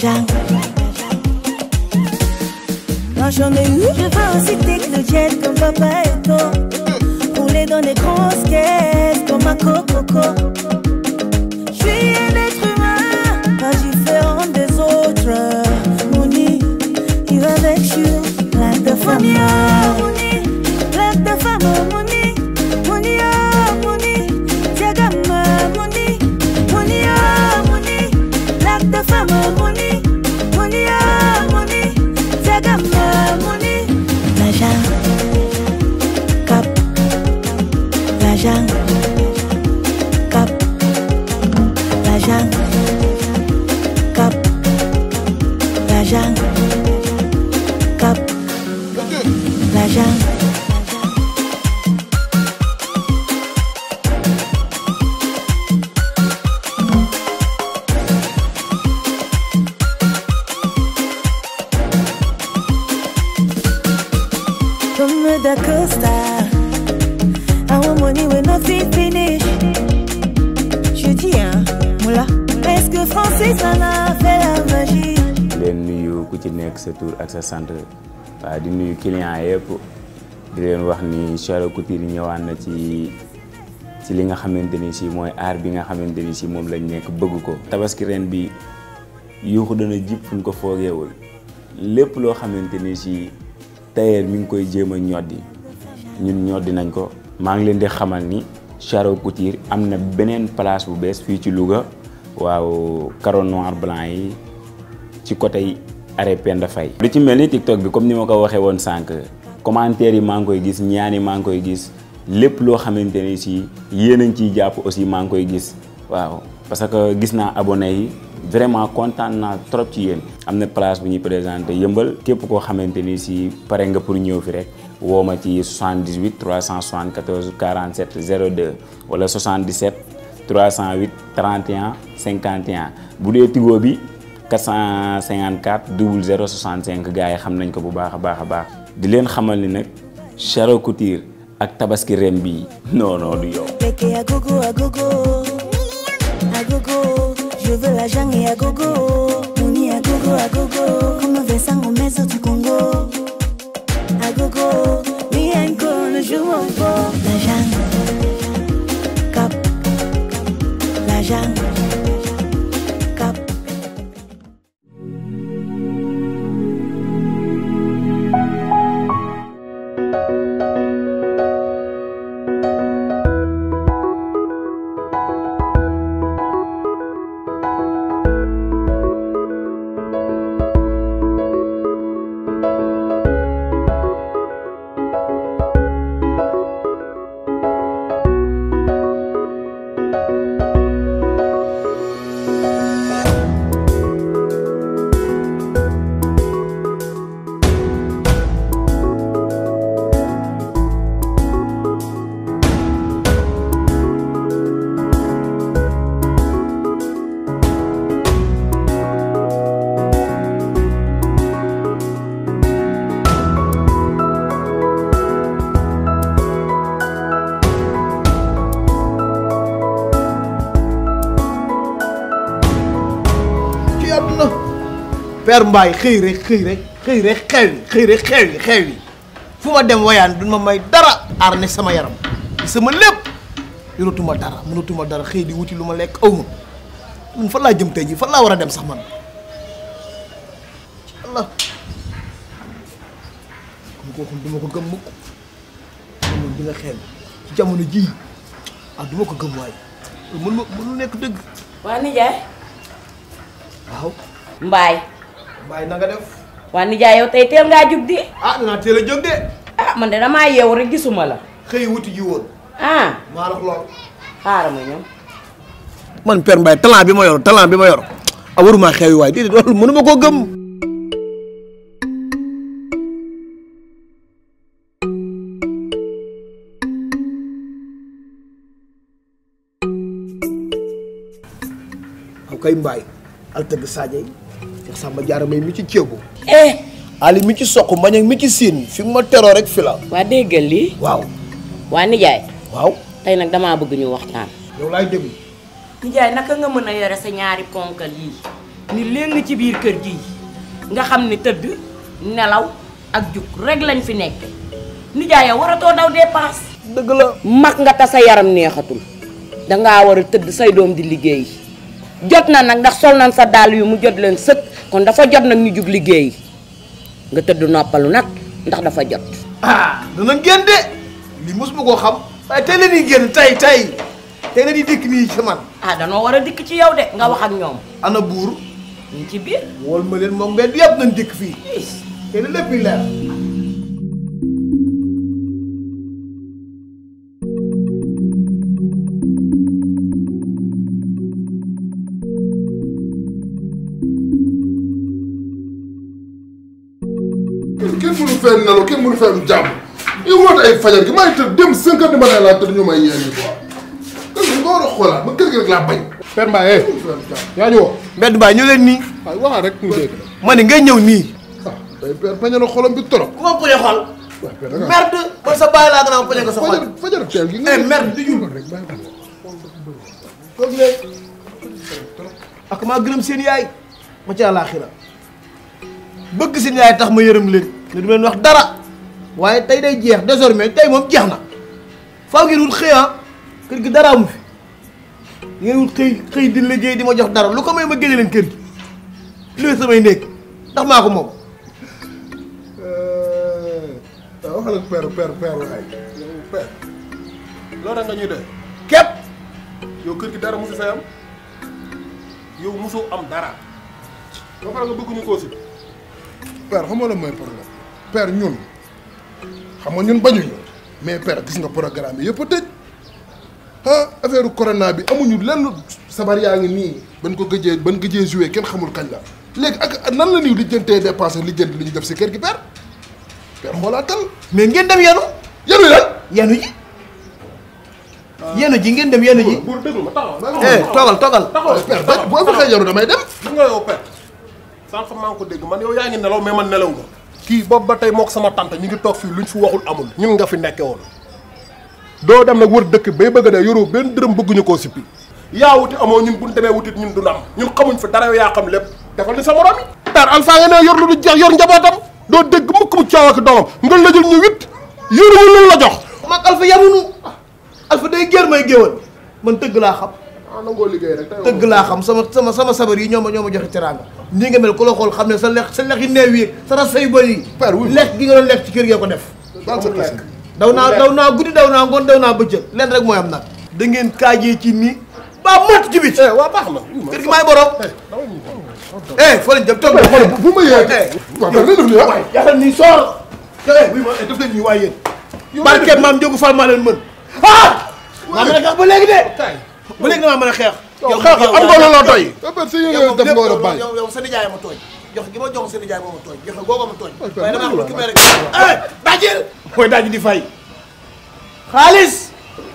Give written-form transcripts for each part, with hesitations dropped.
jungle. Quand j'en ai eu, je veux aussi take le jet comme papa et toi. Rouler dans des grosses caisses comme un coco. Je suis un être humain, pas différent des autres. Mouni, il va avec you, plein de femmes. Mouni, plein de femmes. Mouni, Mouni, Mouni, Diagama, Mouni, Mouni, Mouni, plein de femmes. Mouni, Mouni, Mouni, Diagama, Mouni. La jungle, cap, la jungle, cap, la jungle, cap, la jungle, cap, la jungle. Comme d'Acosta, our money will not be finished. Je dis hein, moula, est-ce que Francis en a fait la magie? leen nuyu ku ci nekk sa tur ak sa sant waaw di nuyu client yëpp di leen wax ni Charo Couture ñëwaat na ci li nga xamante ni si mooy aar bi nga xamante ni si moom lañ nekk bëgg ko. tabaski ren bi yuuxu dana jib fu ñu ko foogeewul lépp loo xamante ni si tailleur mi ngi koy jéem a ñoddi ñun ñoddi nañ ko. maa ngi leen di xamal ni Charo Couture am na beneen place bu bees fii ci Louga waaw carreau noir blanc yi ci côté arrêt Penda Faye. lu ci mel ni TikTok bi comme ni ma ko waxee woon sànq commentaires yi maa ngi koy gis ñaan yi maa ngi koy gis lépp loo xamante ni si yéen a ngi ciy jàpp aussi maa ngi koy gis waaw parce que gis naa abonné yi vraiment kontaan naa trop ci yéen. am na place bu ñuy présenté yëmbal képp koo xamante ni si pare nga pour ñëw fi rek woo ma ci 78 374 47 02 wala 77 308 31 51 bu dee Tigo bi 454 00 65 gars yi xam nañ ko bu baax a baax a baax. di leen xamal ni nag Charo Couture ak tabaski ren bii non du yow. Péké à gogo, à gogo, à gogo. Je veux la jungle et à gogo. Mouni à gogo, comme Vincent Gomez du Congo. À gogo, mi encore le jour au beau. La jungle, cap, la jungle, cap. Père Mbaye xëy rek xew yi fu ma dem wayaan du ma may dara aar ne sama yaram sama lépp yoratuma dara mënatuma dara xëy di wuti lu ma lekk aw ma man fan laa jëm tey ji fan laa war a dem sax man Allah kon kooku duma ko gëm mukk moom di nga xew ci jamono ji duma ko gëm waaye mënu nekk dëgg. waa nijaay. waaw. Mbaye na nga def. waa nijaay yow tey teel ngaa jug di. danaa teel a jóg de. man de damaa yeewu rek gisuma la. xëy wuti ji woon. maa la lool. xaaral ma ñëw. man Père Mbaye talent bi ma yor waruma xewi waay déedéet loolu mënuma koo gëm. aw kay Mbaye al tëgg Sadio Cheikh Samba Diarra may mi ci ceebu. Ali mi ci soq mañak mi ci siin fi ma teroo rek fi la. waa déggal lii. waaw. waa nijaay. waaw. tey nag damaa bëgg ñu waxtaan. yow laay déglu. nijaay naka nga mën a yore sa ñaari ponkal yii ni léegi ci biir kër gi nga xam ne tëdd nelaw ak juk rek lañ fi nekk nijaay yow waratoo daw dépense. dëgg la. mag nga ta sa yaram neexatul dangaa war a tëdd say doom di liggéey jot na nag ndax sol nañ sa dàll yu mu jot leen sëkk kon dafa jot nag ñu jug liggéey nga tëdd noppalu nag ndax dafa jot. ah danañ génn de lii mosuma koo xam waaye tey la ñuy génn tey la ñuy dikk nii ci man. ah danoo war a dikk ci yow de nga wax ak ñoom. ana buur. ñu ci biir. wol ma leen moom mbedd yëpp nañ dikk fii. tey la lépp leer. kenn mënu fee nelaw kenn mënu fee jàmm yow woote ay fajar gi maa ngi tëdd dem 5 heures du matin laa tëdd ñu may yéen quoi kër gi nga war a xoolaat man kër gi rek laa bañ. Père Mbaye yaa ñu woo. mbedd baay ñu leen nii. waaw waxaa rek ñu dégg la. ma ne ngay ñëw nii. ah day Père bañ na xolam bi trop. ku ma poñe xol. waaw Père da nga merde. man sa baay laa gën a poñe ko sa xol. fajar teel gi. merde di jul rek bàyyi ko. toog leen. ak maa gërëm seen yaay. ma ci àllaaxira bëgg seen yaay tax ma yërëm leen. ne du leen wax dara. waaye tey day jeex désormais tey moom jeex na. faaw ngeen wut xëy kër gi dara amu fi. ngeen wut xëy di liggéey di ma jox dara lu ko may ma génne leen kër gi. luy samay néeg ndax maa ko moom. waaw waxal ak Père waay yow Père. loolu rek nga ñuy dee. képp. yow kër gi dara mosu fee am yow mosoo am dara. ba pare nga bëgg ñu ko si. Père xam nga la mooy problème. Père ñun xam nga ñun bañuñu mais Père gis nga programme bi yëpp a tëj ah affaire corona bi amuñu lenn sabar yaa ngi nii ban gëjee joué kenn xamul kañ la léegi ak nan la ñuy lijjantee dépensé lijjanti li ñu def si kër gi Père xoolaatal. mais ngeen dem yenu. yenu lan. yenu ji. yenu ji ngeen dem yenu ji. buur déglu ma taxaw. toogal. Père boo fekkee yenu damay dem. gis nga yow Père sànq maa ngi ko dégg man yow yaa ngi nelaw mais man nelaw nga. kii boobu ba tey mook sama tante ñu ngi toog fii luñ fi waxul amul ñun nga fi nekke woon doo dem nag wër dëkk bay bëgg de yoroo benn dërëm bëgguñu koo sippi yaa wuti amoo ñun buñ demee wutit ñun duna am ñun xamuñ fi dara yow yaa xam lépp defal ni sa morom yi. Père Alpha nga ne yor lu du jeex yor njabootam doo dégg mukk mu caaw ak doomam nga lëjul ñu wit yoruñu lu la jox. mag Alpha yamunu Alpha day géer may géwal man tëgg laa xam. nangoo liggéey rek tëgg laa xam sama sabar yi ñoo ma joxe teraanga. nii nga mel ku la xool xam ne sa lex yi neew yi sa rasa yu bëri yi. Père wuy lekk gi nga doon lekk ci kër gi ko def. baal sa lekk daw naa guddi daw naa ngoon daw naa bëccëg leen rek mooy am nag. da ngeen kaajee ci nii ba mott ci biir. waa baax na. kër gi maay borom. foo leen jëm toog na xool bu ma yee. waaw Père li def nii ah. yàlla nii soor. buy ma def leen nii waaye yéen. barke maam Njóogu Fall maa leen mën. maa mën a xeex ba léegi de. ba léegi damaa mën a xeex. yow xeex am nga looloo doy. Père si yow def nga war a bàyyi. yow sa nijaay ma tooñ. jox gi ma jox sa nijaay moo ma tooñ joxe googu ma tooñ. waaye damaa xam ki may rek. daajil. mooy daaj di fay. xaalis.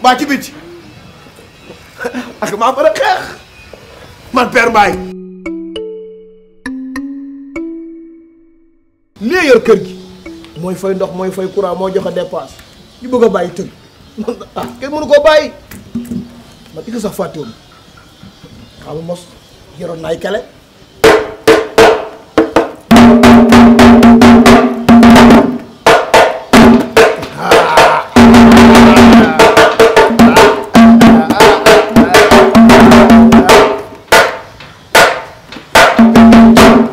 baa ci biti. ak maa mën a xeex. man Père Mbaye. lii yor kër gi. mooy fay ndox mooy fay courant moo joxe dépense. ñu bëgg a bàyyi tëgg. kenn mënu koo bàyyi. man di ko sax fàttewoon. xam nga mos yoroon na ay kale.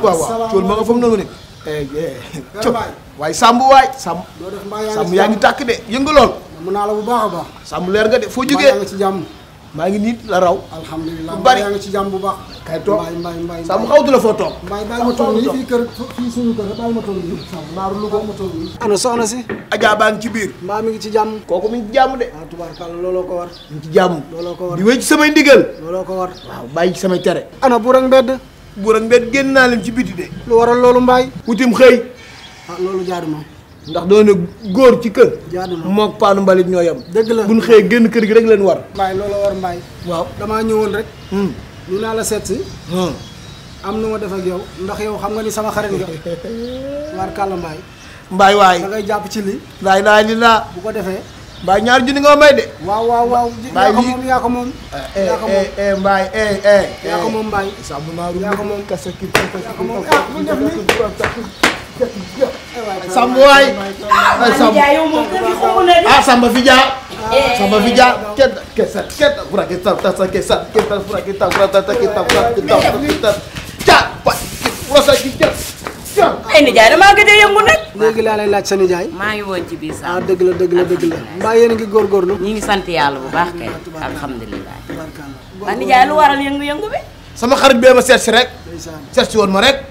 waaw cool ma nga fam noonu ne. waaye Samb waay Samb. Samb yaa ngi tàkk de yëngu lool. mën naa la bu baax a baax. Samb leer nga de foo jógee. maa ngi ci jàmm. maa ngi nii la raw. alhamdulilah bu bari yaa ngi ci jàmm bu baax. kay toog mbaay Samb xawtu la foo toog. mbaay baal ma toog nii fii kër fii suñu kër baal ma toog nii. naaru lu ko ma toog nii. ana soxna si. Adja baa ngi ci biir. mbaa mi ngi ci jàmm. kooku mi ngi ci jàmm de. ah tubaarkàlla looloo ko war. mi ngi ci jàmm. looloo ko war di wéy ci samay ndigal. looloo ko war. waaw bàyyi ci samay tere. ana buur ak mbedd. buur ak mbedd génn naa leen ci biti de. lu waral loolu mbaay. wutim xëy. ah loolu jaadu ma. ndax doon ne góor ci kër. jaadu ma moog paanu mbalit ñoo yem. dëgg la buñ xëyee génn kër gi rek leen war. mbaay looloo war mbaay. waaw damaa ñëwoon rek. ñu naa la seet si. am nu ma def ak yow ndax yow xam nga ni sama xarit nga. tubaarkàlla mbaay. mbaay waay da ngay jàpp ci li. laay li laa. bu ko defee Mbaye ñaari junni nga may de. waaw waaw waaw. Mbaye yaa ko moom. yaa ko moom. Mbaye yaa ko moom Mbaye. sàmm naa ru yaa ko moom. kese ki Samba waay. Samba yow moom kër gi xumb na de. ah Samba fi jaar. Samba fi jaar kenn furaki ta kesa kita furaki ta ay nijaay damaa gëj a yëngu nag. léegi laa lay laaj sa nijaay. maa ngi woon ci biir sax. ah dëgg la. mbaa yéen a ngi góorgóorlu. ñi ngi sant yàlla bu baax kay. alhamdulilah. waa nijaay lu waral yëngu-yëngu bi. sama xarit bee ma seet si rek. ndeysaan seet si woon ma rek.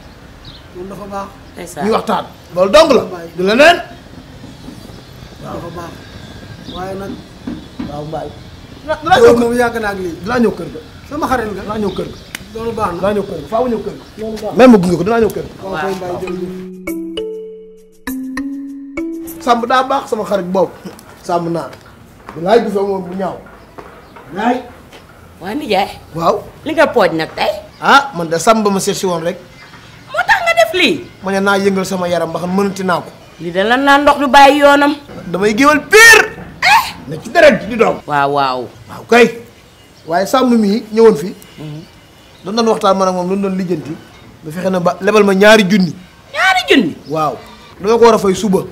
moom dafa baax. ndeysaan ñu waxtaan. loolu dong la du leneen. dafa baax waaye nag. waaw Mbaye. loolu moom yàgg na ak lii. dinaa ñëw kër ga. sama xarit nga. dinaa ñëw kër ga. loolu baax na. dinaa ñëw kër ga faaw ñëw kër ga. loolu baax na même mu gunge ko dinaa ñëw kër ga. waaw kay Mbaye jërëjëf. Samb daa baax sama xarit boobu. Samb naa. bilaay gisoo moom bu ñaaw. bilaay. waa nijaay. waaw. li nga pooj nag tey. ah man de Samb ma seet si woon rek. moo tax nga def lii. ma ne naa yëngal sama yaram ba xam mënati naa ko. li da lan naan ndox du bàyyi yoonam. damay géwal pire. ne ci deret di doom. waaw waaw. waaw kay. waaye Samb mii ñëwoon fi. doon doon waxtaan man ak moom doon lijjanti. ba fexe na ba lebal ma ñaari junni. ñaari junni. waaw dama ko war a fay suba.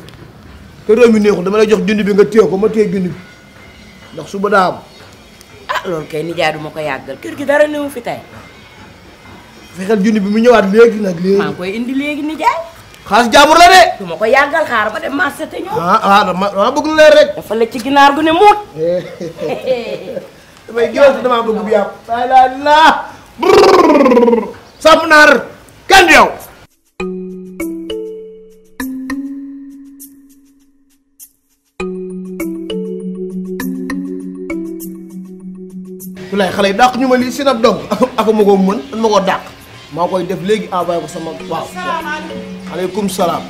te réew mi neexul dama lay jox junni bi nga téye ko ma téye junni bi ndax suba daa am. ah loolu kay nijaay du ma ko yàggal kër gi dara néew fi tey. fexeel junni bi mu ñëwaat léegi nag léegi. maa ngi koy indi léegi nijaay. xaalis jaamur la de. du ma ko yàggal xaar ba dem marché te ñëw. dama bëgg lu leer rek. dafa la ci ginaar gu ne muut. damay géwal te damaa bëgg bu yàpp. laa Samb naar kenn yow. Walaay xale yi dàq ñu ma lii si nag dog ak ma ko mën man ma ko dàq maa koy def léegi envoyé ko sama waaw. aleykum salaam.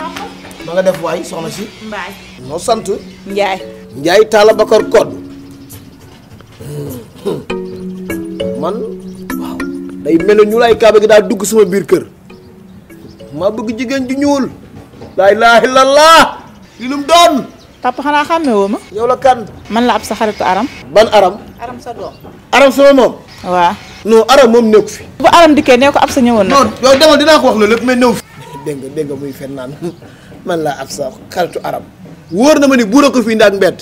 na nga def waay soxna si. Mbaay. noo sant. Njaay. Njaay Talla Bakar Code. man waaw day mel ne ñu lay kaabe gi daal dugg sama biir kër maa bëgg jigéen ju ñuul. laa ilaaha illallaah li lu mu doon. papa xanaa xàmme woo ma. yow la kan. man la ab sa xaritu aram. ban aram. aram sa doom. aram sama moom. waaw. non aram moom nekku fi. bu aram dikkee nee ko ab sa ñëwoon na. non yow demal dinaa ko wax loolu lépp mais néew fi. dégg nga muy fen naan man laa ab sa xaritu aram. wóor na ma ni buura ko fi ndaak mbedd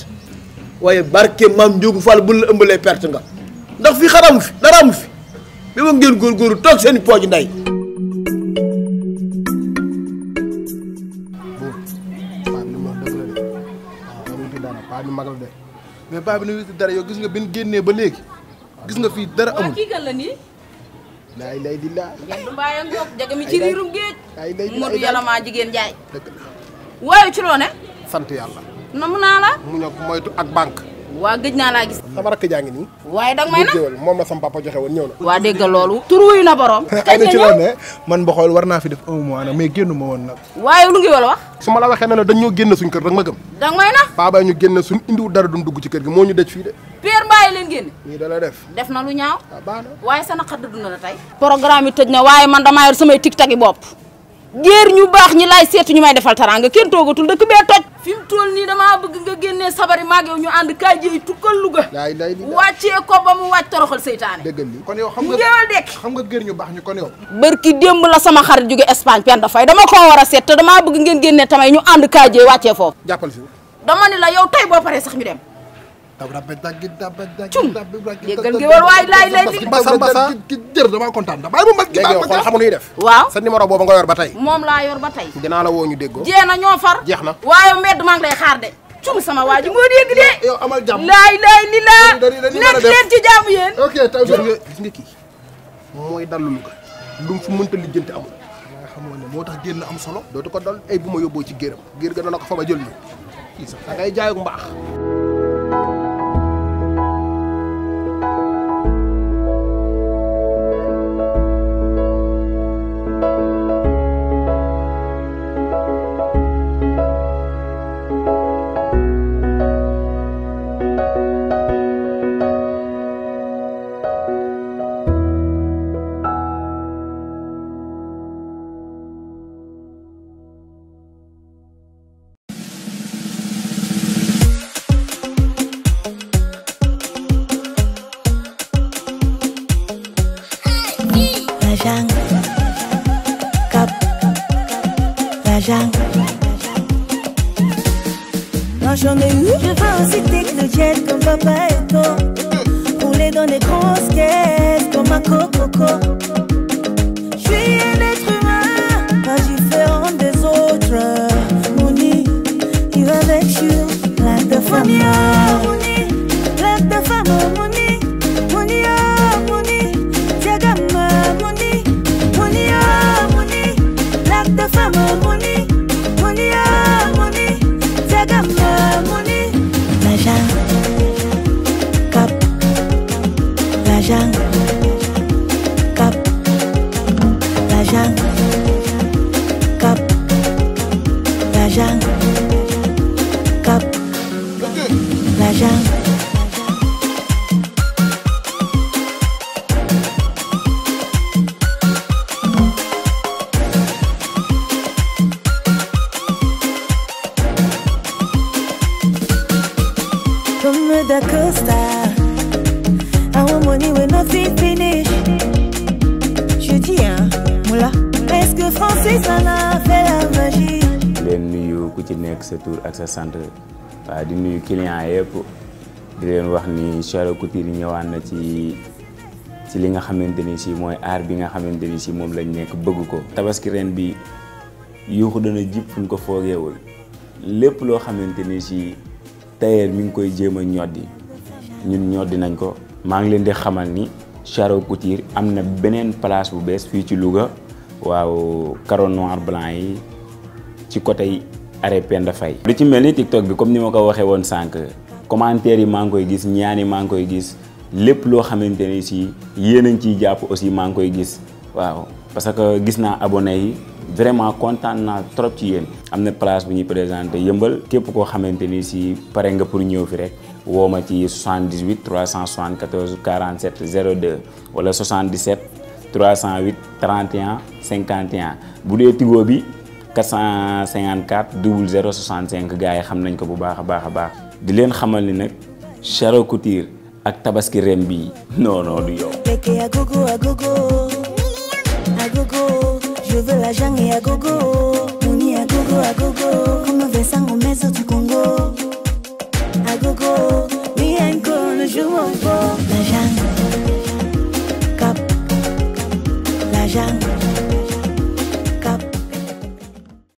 waaye barke maam Ndiogou Fall bu la ëmbalee perte nga ndax fii xaramu fi dara amu fi bi ma ngeen góorgóorlu toog seen i pooj nday. paa bi mag la de mais paa bi nu witi dara yow gis nga bi ñu génnee ba léegi gis nga fii dara amul. kii kan la nii. laay lay di laa. ngeen du mbaay ak ngoog jaga mi ci riirum géej. laay lay di Modou yàlla maa jigéen jaay. dëgg la waaye ci loo ne. sant yàlla. namu naa la. mu ñëw moytu ak banque. waa gëj naa laa gis. sama rakk jaa ngi nii. waaye danga may na. moom la sama papa joxe woon ñëw na. waa dégg loolu. tur wuyu na borom. ay na ci loolu ne man Mboxool war naa fi def 1 mois nag mais génn ma woon nag. waaye lu ngi wala wax. su ma la waxee ne la dañ ñoo génn suñ kër rek ma gëm. danga may na. paa bay ñu génn suñ indiwul dara duñ dugg ci kër gi moo ñu dëj fii de. Père Mbaye leen génne. nii da la def. def na lu ñaaw. waaw baax na. waaye sa naqar dund na tey. programme yi tëj na waaye man damaa yor samay tic-tac yi bopp. géer ñu baax ñi laay seetu ñu may defal taraanga kenn toogatul dëkk bee toj. fi mu toll nii damaa bëgg nga génnee sabari maag yow ñu ànd kaay jëy tukkal Louga. laay lay di wàccee ko ba mu wàcc toroxal seytaane. dëggal li kon yow xam nga ngéwal dekk. xam nga géer ñu baax ñu kon yow. bërki démb la sama xarit jóge Espagne pen dafay dama koo war a seet te damaa bëgg ngeen génnee tamay ñu ànd kaay jëy wàccee foofu. jàppal si. dama ni la yow tey boo paree sax ñu dem. cum déggal ngéwal waay laay lay li basa basa ki jër damaa kontaan da bàyyi ma léegi yow xool xamu nuy def. waaw sa numéro boobu nga yor ba tey. moom laa yor ba tey. dinaa la woo ñu déggoo. jee na ñoo far. jeex na. waaye mbedd maa ngi lay xaar de. cum sama waa ji moo dégg de. yow amal jàmm. laay lay li la dañuy nekk leen ci jàmm yéen. ok taw gis nga kii mooy dallu Louga lu mu fu mënta lijjanti amul. nga xamoon ne moo tax génn am solo. dootu ko dal ay bu ma yóbboo ci géeram géer ga dana ko fa ba jël ñu kii sax da ngay jaayuk mbaax. la jungle. Moi j'en ai eu. Je veux aussi take le jet comme papa et toi. Rouler dans des grosses caisses comme un coco. Je suis un être humain, pas différent des autres. Money, you avec you, like the femme. Money, like the femme. Money, money, oh money, diagama money, money, oh money, like the femme. Money, money, oh money, diagama money. La jungle, cap, la jungle, cap, la jungle, cap, la jungle, cap, la jungle. Comme da Costa, our money will not be finished. Je dis hein, moula, est-ce que Francis en a fait la magie? leen nuyu ku ci nekk sa tur ak sa sant waaw di nuyu client yëpp di leen wax ni Charo Couture ñëwaat na ci li nga xamante ni si mooy aar bi nga xamante ni si moom lañ nekk bëgg ko. tabaski ren bi yuuxu dana jib fu ñu ko foogeewul lépp loo xamante ni si tailleur mi ngi koy jéem a ñoddi ñun ñoddi nañ ko. maa ngi leen di xamal ni Charo Couture am na beneen place bu bees fii ci Louga waaw carreau noir blanc yi ci côté arrêt Penda Faye. lu ci mel ni TikTok bi comme ni ma ko waxee woon sànq commentaire yi maa ngi koy gis ñaan yi maa ngi koy gis lépp loo xamante ni si yéen a ngi ciy jàpp aussi maa ngi koy gis waaw parce que gis naa abonné yi vraiment kontaan naa trop ci yéen. am na place bu ñuy présenté yëmbal képp koo xamante ni si pare nga pour ñëw fi rek woo ma ci 78 374 47 02 wala 77 308 31 51 bu dee Tigo bi 454 00 65 gars yi xam nañ ko bu baax a baax a baax. di leen xamal ni nag Charo Couture ak tabaski ren bii non du yow. Péké à gogo, à gogo, à gogo. Je veux la jungle et à gogo. Money à gogo, à gogo. Comme Vincent Gomez, tu connais.